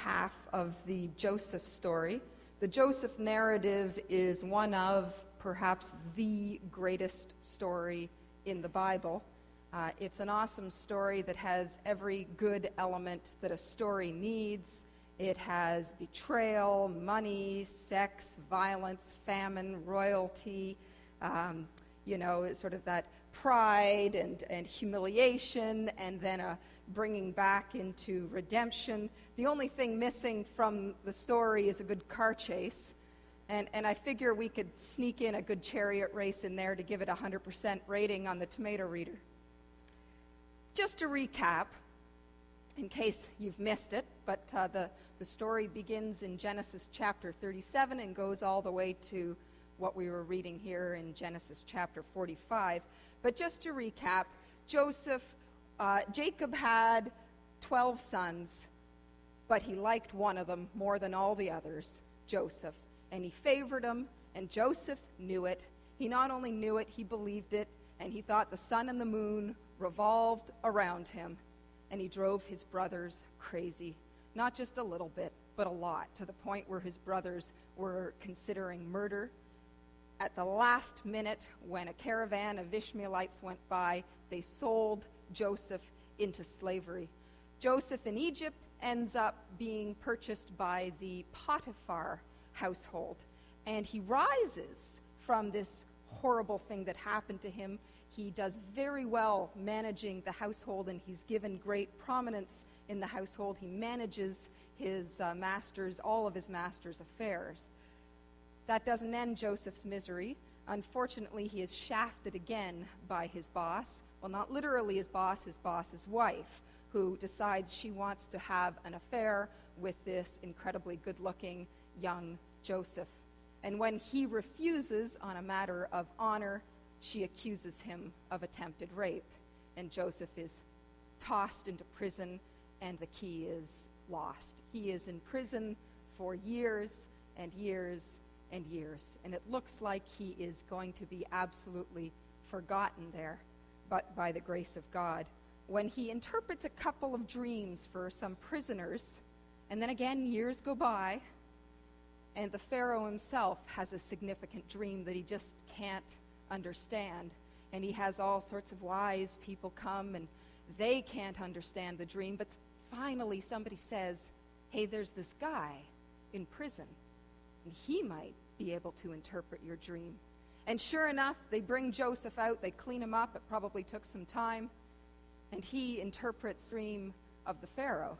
half of the Joseph story. The Joseph narrative is one of perhaps the greatest story in the Bible. It's an awesome story that has every good element that a story needs. It has betrayal, money, sex, violence, famine, royalty, sort of that pride and humiliation, and then a bringing back into redemption. The only thing missing from the story is a good car chase. And I figure we could sneak in a good chariot race in there to give it a 100% rating on the tomato reader. Just to recap, in case you've missed it, but the story begins in Genesis chapter 37 and goes all the way to what we were reading here in Genesis chapter 45. But just to recap, Jacob had 12 sons, but he liked one of them more than all the others, Joseph. And he favored him, and Joseph knew it. He not only knew it, he believed it, and he thought the sun and the moon revolved around him. And he drove his brothers crazy. Not just a little bit, but a lot, to the point where his brothers were considering murder. At the last minute, when a caravan of Ishmaelites went by, they sold Joseph into slavery. Joseph in Egypt ends up being purchased by the Potiphar household, and he rises from this horrible thing that happened to him. He does very well managing the household, and he's given great prominence in the household. He manages his all of his master's affairs. That doesn't end Joseph's misery. Unfortunately, he is shafted again by his boss. Well, not literally his boss's wife, who decides she wants to have an affair with this incredibly good-looking young Joseph. And when he refuses on a matter of honor, she accuses him of attempted rape. And Joseph is tossed into prison, and the key is lost. He is in prison for years and years and years, and it looks like he is going to be absolutely forgotten there, but by the grace of God. When he interprets a couple of dreams for some prisoners, and then again years go by, and the Pharaoh himself has a significant dream that he just can't understand, and he has all sorts of wise people come, and they can't understand the dream, but finally somebody says, hey, there's this guy in prison, and he might be able to interpret your dream. And sure enough, they bring Joseph out, they clean him up, it probably took some time, and he interprets the dream of the Pharaoh.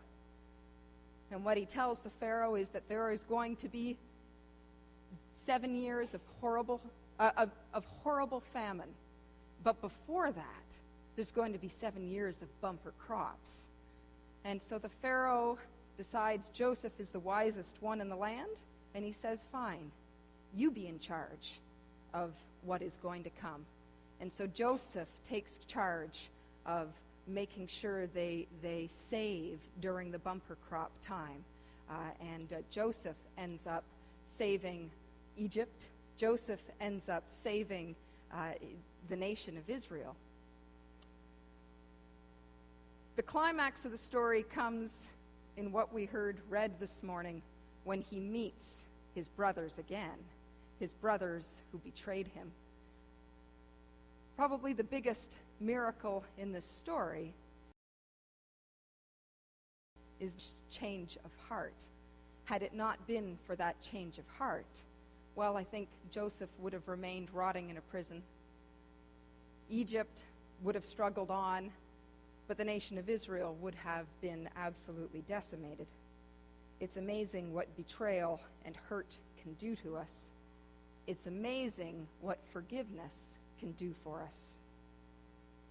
And what he tells the Pharaoh is that there is going to be 7 years of horrible famine. But before that, there's going to be 7 years of bumper crops. And so the Pharaoh decides Joseph is the wisest one in the land, and he says, fine, you be in charge of what is going to come. And so Joseph takes charge of making sure they save during the bumper crop time. And Joseph ends up saving Egypt. Joseph ends up saving the nation of Israel. The climax of the story comes in what we heard read this morning, when he meets his brothers again, his brothers who betrayed him. Probably the biggest miracle in this story is change of heart. Had it not been for that change of heart, well, I think Joseph would have remained rotting in a prison. Egypt would have struggled on, but the nation of Israel would have been absolutely decimated. It's amazing what betrayal and hurt can do to us. It's amazing what forgiveness can do for us.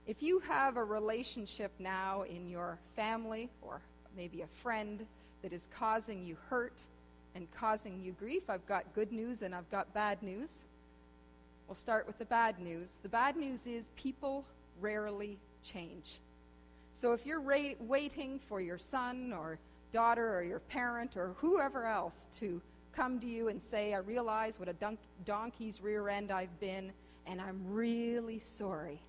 If you have a relationship now in your family or maybe a friend that is causing you hurt and causing you grief, I've got good news and I've got bad news. We'll start with the bad news. The bad news is people rarely change. So if you're waiting for your son or daughter or your parent or whoever else to come to you and say, I realize what a donkey's rear end I've been, and I'm really sorry,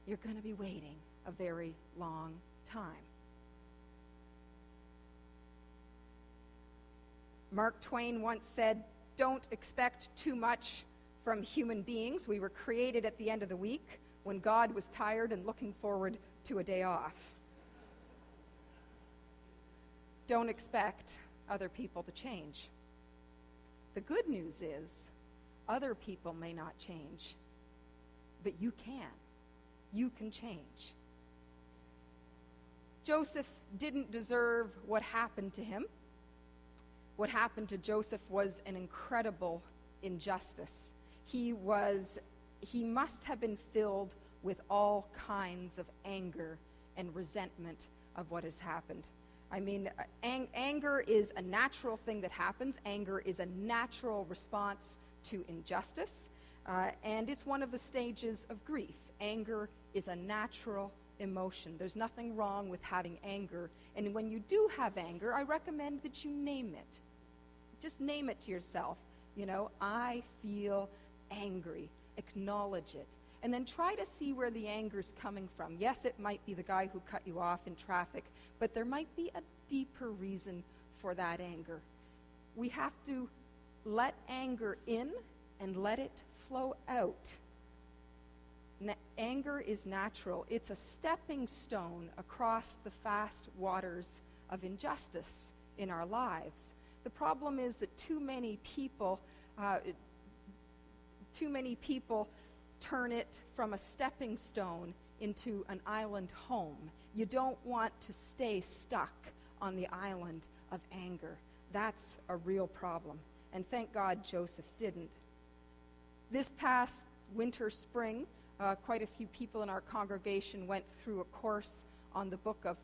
you're going to be waiting a very long time. Mark Twain once said, "Don't expect too much from human beings. We were created at the end of the week when God was tired and looking forward to a day off." Don't expect other people to change. The good news is, other people may not change, but you can. You can change. Joseph didn't deserve what happened to him. What happened to Joseph was an incredible injustice. He must have been filled with all kinds of anger and resentment of what has happened. I mean, anger is a natural thing that happens. Anger is a natural response to injustice, and it's one of the stages of grief. Anger is a natural emotion. There's nothing wrong with having anger, and when you do have anger, I recommend that you name it. Just name it to yourself. I feel angry. Acknowledge it. And then try to see where the anger's coming from. Yes, it might be the guy who cut you off in traffic, but there might be a deeper reason for that anger. We have to let anger in and let it flow out. Anger is natural. It's a stepping stone across the fast waters of injustice in our lives. The problem is that too many people turn it from a stepping stone into an island home. You don't want to stay stuck on the island of anger. That's a real problem. And thank God Joseph didn't. This past winter, spring, quite a few people in our congregation went through a course on the book of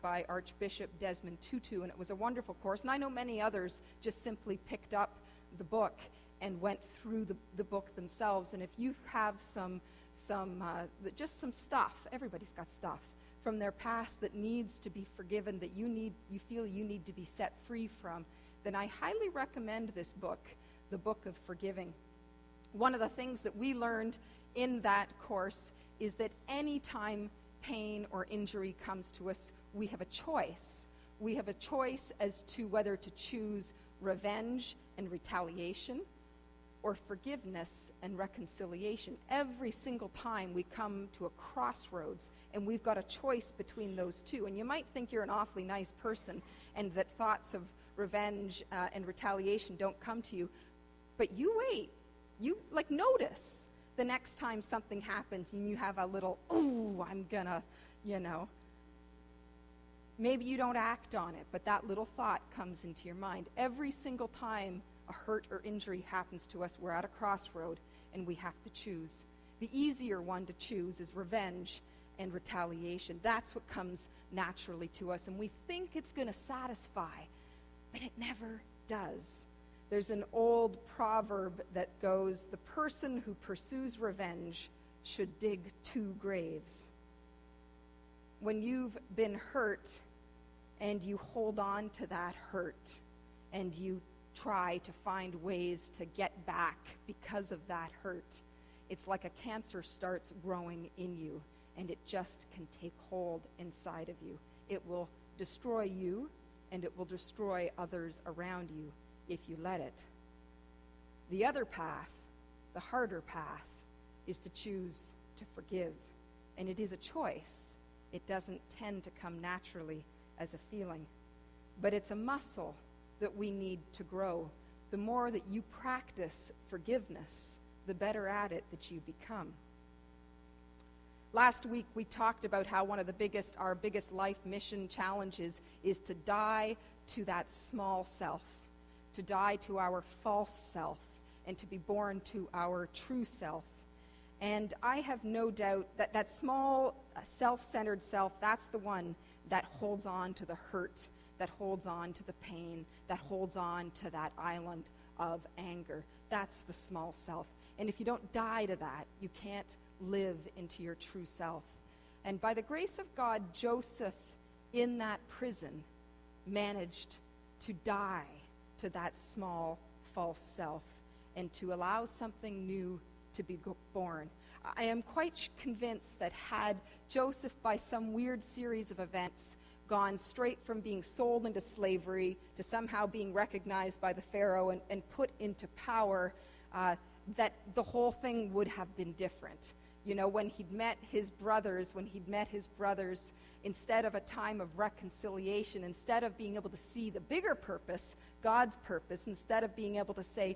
by Archbishop Desmond Tutu, and it was a wonderful course. And I know many others just simply picked up the book and went through the book themselves. And if you have some stuff, everybody's got stuff from their past that needs to be forgiven, that you feel you need to be set free from, then I highly recommend this book, The Book of Forgiving. One of the things that we learned in that course is that any time pain or injury comes to us, we have a choice. We have a choice as to whether to choose revenge and retaliation or forgiveness and reconciliation. Every single time we come to a crossroads, and we've got a choice between those two. And you might think you're an awfully nice person and that thoughts of revenge and retaliation don't come to you, but you wait. You notice the next time something happens and you have a little, I'm gonna, maybe you don't act on it, but that little thought comes into your mind. Every single time a hurt or injury happens to us, we're at a crossroad and we have to choose. The easier one to choose is revenge and retaliation. That's what comes naturally to us, and we think it's going to satisfy, but it never does. There's an old proverb that goes, "The person who pursues revenge should dig 2 graves." When you've been hurt and you hold on to that hurt and you try to find ways to get back because of that hurt, it's like a cancer starts growing in you, and it just can take hold inside of you. It will destroy you, and it will destroy others around you if you let it. The other path, the harder path, is to choose to forgive. And it is a choice. It doesn't tend to come naturally as a feeling. But it's a muscle that we need to grow. The more that you practice forgiveness, the better at it that you become. Last week we talked about how one of our biggest life mission challenges is to die to that small self, to die to our false self, and to be born to our true self. And I have no doubt that that small, self-centered self, that's the one that holds on to the hurt, that holds on to the pain, that holds on to that island of anger. That's the small self. And if you don't die to that, you can't live into your true self. And by the grace of God, Joseph, in that prison, managed to die to that small, false self and to allow something new to be born. I am quite convinced that had Joseph, by some weird series of events, gone straight from being sold into slavery to somehow being recognized by the Pharaoh and put into power, that the whole thing would have been different. You know, when he'd met his brothers, instead of a time of reconciliation, instead of being able to see the bigger purpose, God's purpose, instead of being able to say,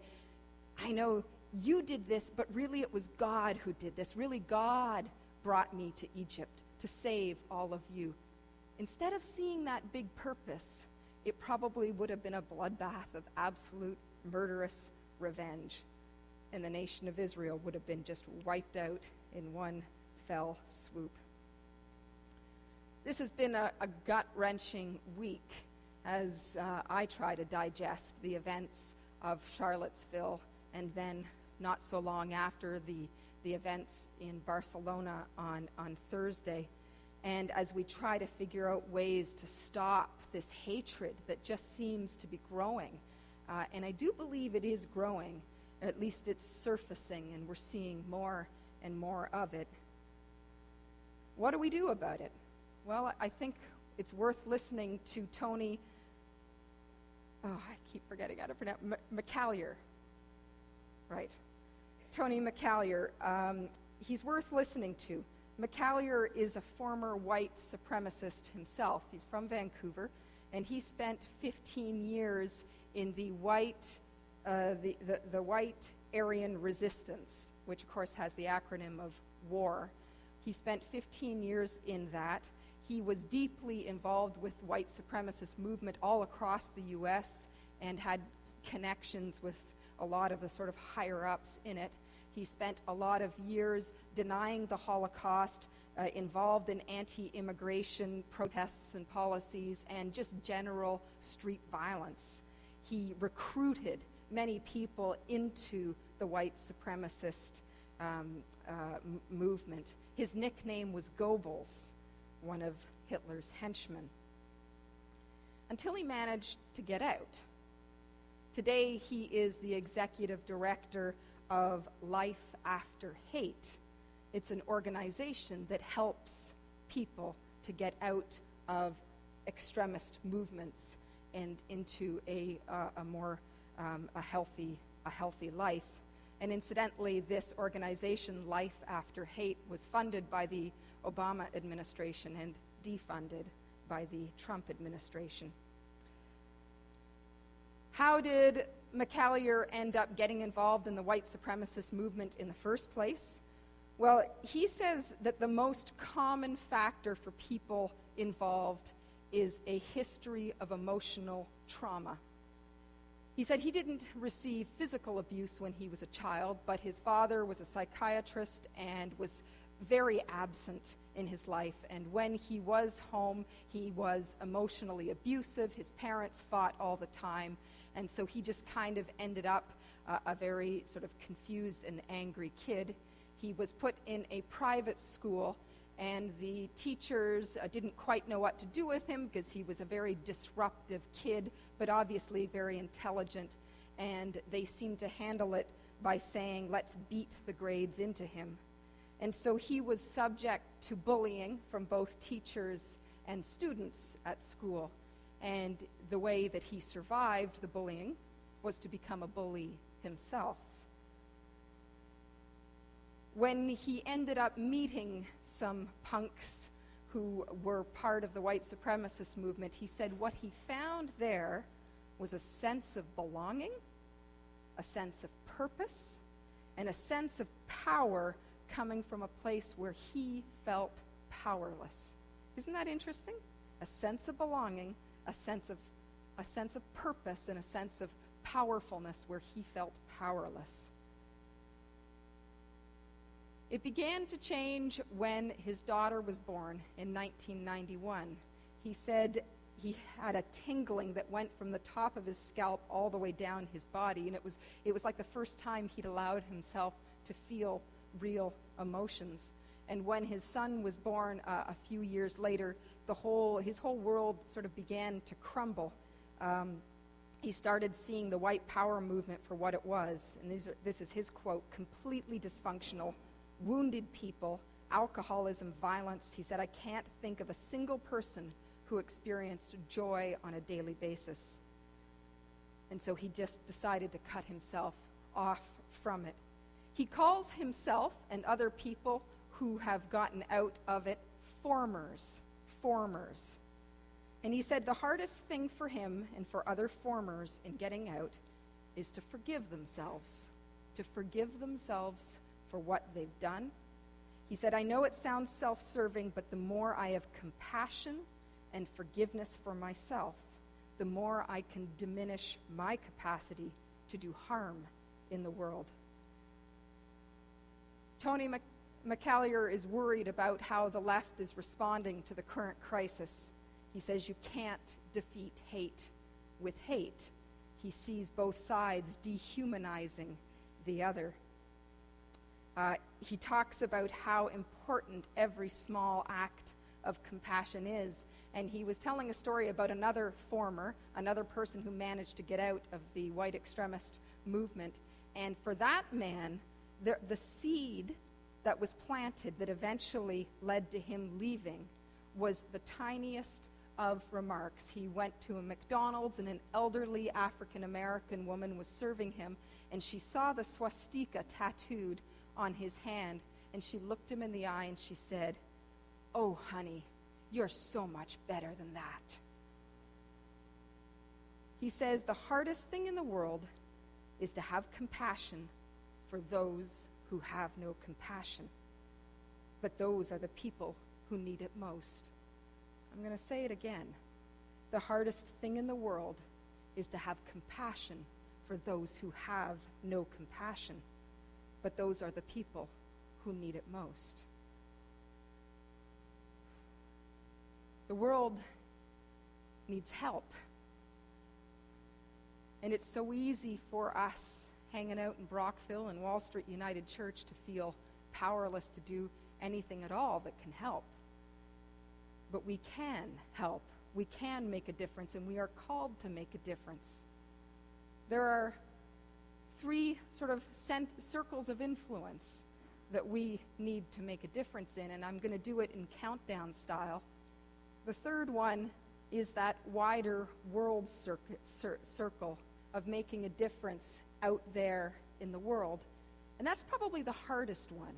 I know you did this, but really it was God who did this. Really, God brought me to Egypt to save all of you. Instead of seeing that big purpose, it probably would have been a bloodbath of absolute murderous revenge. And the nation of Israel would have been just wiped out in one fell swoop. This has been a gut-wrenching week as I try to digest the events of Charlottesville, and then not so long after the events in Barcelona on Thursday. And as we try to figure out ways to stop this hatred that just seems to be growing, and I do believe it is growing, or at least it's surfacing, and we're seeing more and more of it. What do we do about it? Well, I think it's worth listening to Tony, I keep forgetting how to pronounce, McCallier, right? Tony McCallier, he's worth listening to. McCallier is a former white supremacist himself. He's from Vancouver, and he spent 15 years in the white Aryan resistance, which of course has the acronym of WAR. He spent 15 years in that. He was deeply involved with white supremacist movement all across the U.S. and had connections with a lot of the sort of higher-ups in it. He spent a lot of years denying the Holocaust, involved in anti-immigration protests and policies, and just general street violence. He recruited many people into the white supremacist movement. His nickname was Goebbels, one of Hitler's henchmen, until he managed to get out. Today, he is the executive director of Life After Hate. It's an organization that helps people to get out of extremist movements and into a more healthy life. And incidentally, this organization, Life After Hate, was funded by the Obama administration and defunded by the Trump administration. How did McCallier end up getting involved in the white supremacist movement in the first place? Well, he says that the most common factor for people involved is a history of emotional trauma. He said he didn't receive physical abuse when he was a child, but his father was a psychiatrist and was very absent in his life. And when he was home, he was emotionally abusive. His parents fought all the time. And so he just kind of ended up a very sort of confused and angry kid. He was put in a private school, and the teachers didn't quite know what to do with him because he was a very disruptive kid, but obviously very intelligent. And they seemed to handle it by saying, let's beat the grades into him. And so he was subject to bullying from both teachers and students at school. And the way that he survived the bullying was to become a bully himself. When he ended up meeting some punks who were part of the white supremacist movement, he said what he found there was a sense of belonging, a sense of purpose, and a sense of power coming from a place where he felt powerless. Isn't that interesting? A sense of belonging, a sense of purpose, and a sense of powerfulness where he felt powerless. It began to change when his daughter was born in 1991. He said he had a tingling that went from the top of his scalp all the way down his body, and it was like the first time he'd allowed himself to feel real emotions. And when his son was born a few years later, his whole world sort of began to crumble. He started seeing the white power movement for what it was, and this is his quote: completely dysfunctional, wounded people, alcoholism, violence. He said, I can't think of a single person who experienced joy on a daily basis. And so he just decided to cut himself off from it. He calls himself and other people who have gotten out of it formers. And he said the hardest thing for him and for other formers in getting out is to forgive themselves for what they've done. He said, I know it sounds self-serving, but the more I have compassion and forgiveness for myself, the more I can diminish my capacity to do harm in the world. Tony McCallier is worried about how the left is responding to the current crisis. He says you can't defeat hate with hate. He sees both sides dehumanizing the other. He talks about how important every small act of compassion is. And he was telling a story about another person who managed to get out of the white extremist movement. And for that man, the seed that was planted that eventually led to him leaving was the tiniest of remarks. He went to a McDonald's, and an elderly African-American woman was serving him, and she saw the swastika tattooed on his hand, and she looked him in the eye and she said, "Oh, honey, you're so much better than that." He says the hardest thing in the world is to have compassion for those who have no compassion. But those are the people who need it most. I'm going to say it again. The hardest thing in the world is to have compassion for those who have no compassion. But those are the people who need it most. The world needs help. And it's so easy for us hanging out in Brockville and Wall Street United Church to feel powerless to do anything at all that can help. But we can help. We can make a difference, and we are called to make a difference. There are 3 sort of circles of influence that we need to make a difference in, and I'm going to do it in countdown style. The third one is that wider world circle of making a difference out there in the world. And that's probably the hardest one,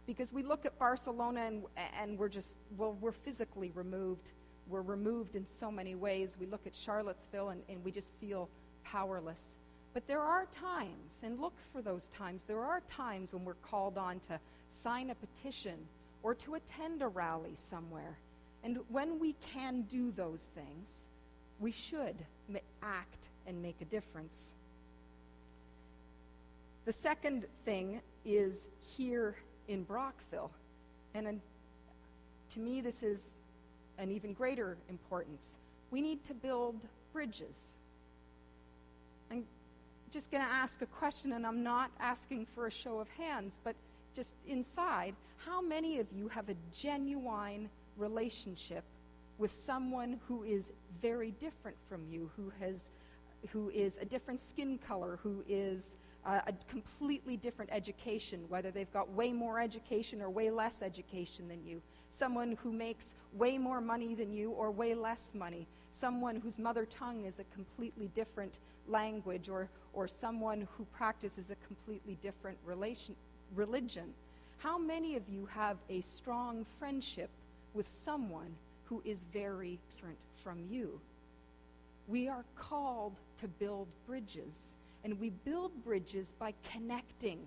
because we look at Barcelona and we're physically removed. We're removed in so many ways. We look at Charlottesville and we just feel powerless. But there are times, and look for those times, there are times when we're called on to sign a petition or to attend a rally somewhere. And when we can do those things, we should act and make a difference. The second thing is here in Brockville. And to me, this is an even greater importance. We need to build bridges. I'm just going to ask a question, and I'm not asking for a show of hands, but just inside, how many of you have a genuine relationship with someone who is very different from you, who is a different skin color, who is a completely different education, whether they've got way more education or way less education than you, someone who makes way more money than you or way less money, someone whose mother tongue is a completely different language, or someone who practices a completely different religion. How many of you have a strong friendship with someone who is very different from you? We are called to build bridges, and we build bridges by connecting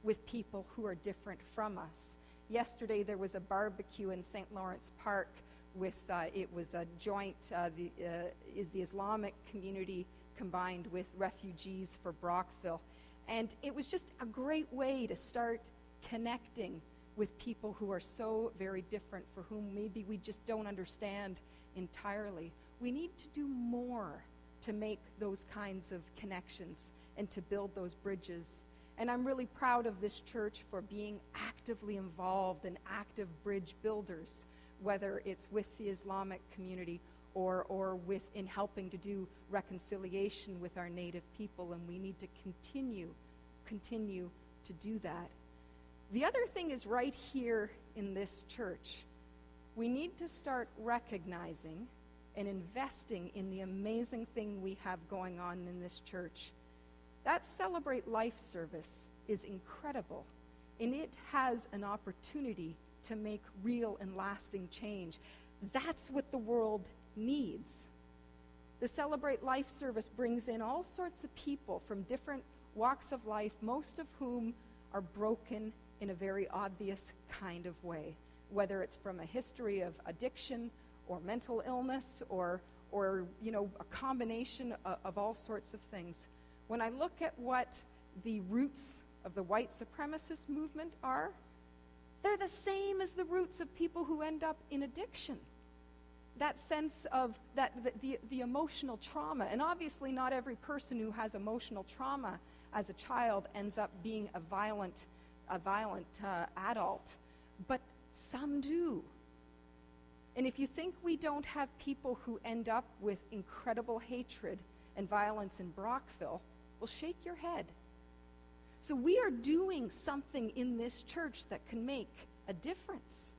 with people who are different from us. Yesterday there was a barbecue in St. Lawrence Park with, it was a joint, the Islamic community combined with Refugees for Brockville. And it was just a great way to start connecting with people who are so very different, for whom maybe we just don't understand entirely. We need to do more to make those kinds of connections and to build those bridges. And I'm really proud of this church for being actively involved and active bridge builders, whether it's with the Islamic community or in helping to do reconciliation with our native people, and we need to continue to do that. The other thing is right here in this church. We need to start recognizing and investing in the amazing thing we have going on in this church. That Celebrate Life service is incredible, and it has an opportunity to make real and lasting change. That's what the world needs. The Celebrate Life service brings in all sorts of people from different walks of life, most of whom are broken in a very obvious kind of way, whether it's from a history of addiction or mental illness or a combination of all sorts of things. When I look at what the roots of the white supremacist movement are, they're the same as the roots of people who end up in addiction. That sense of the emotional trauma, and obviously not every person who has emotional trauma as a child ends up being a violent adult, but some do. And if you think we don't have people who end up with incredible hatred and violence in Brockville, well, shake your head. So we are doing something in this church that can make a difference.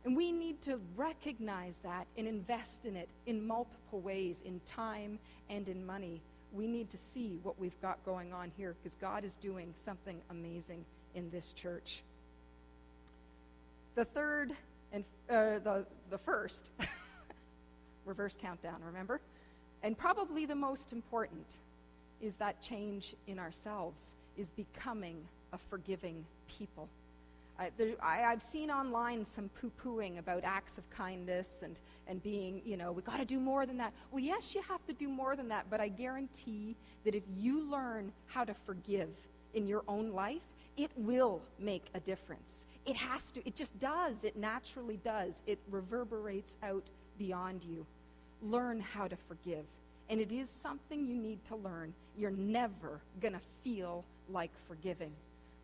And we need to recognize that and invest in it in multiple ways, in time and in money. We need to see what we've got going on here because God is doing something amazing in this church. The third and the first, reverse countdown, remember? And probably the most important is that change in ourselves, is becoming a forgiving people. I've seen online some poo-pooing about acts of kindness and being, we got to do more than that. Well, yes, you have to do more than that, but I guarantee that if you learn how to forgive in your own life, it will make a difference. It has to. It just does. It naturally does. It reverberates out beyond you. Learn how to forgive. And it is something you need to learn. You're never going to feel like forgiving.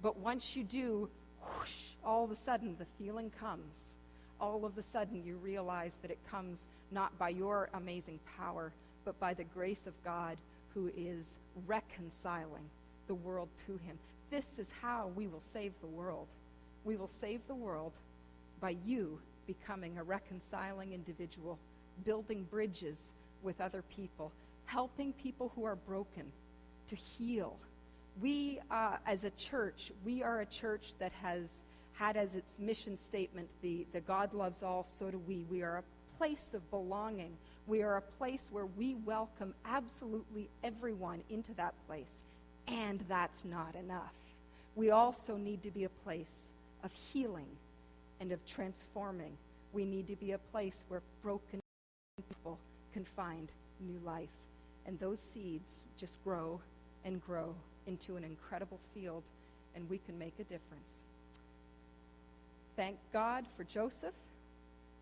But once you do, whoosh, all of a sudden the feeling comes. All of a sudden you realize that it comes not by your amazing power, but by the grace of God who is reconciling the world to him. This is how we will save the world. We will save the world by you becoming a reconciling individual, building bridges with other people, helping people who are broken to heal. We, as a church, we are a church that has had as its mission statement the God loves all, so do we. We are a place of belonging. We are a place where we welcome absolutely everyone into that place. And that's not enough. We also need to be a place of healing and of transforming. We need to be a place where broken people can find new life. And those seeds just grow and grow into an incredible field, and we can make a difference. Thank God for Joseph,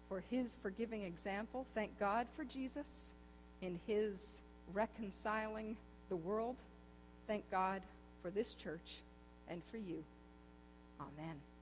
for his forgiving example. Thank God for Jesus in his reconciling the world. Thank God for this church and for you. Amen.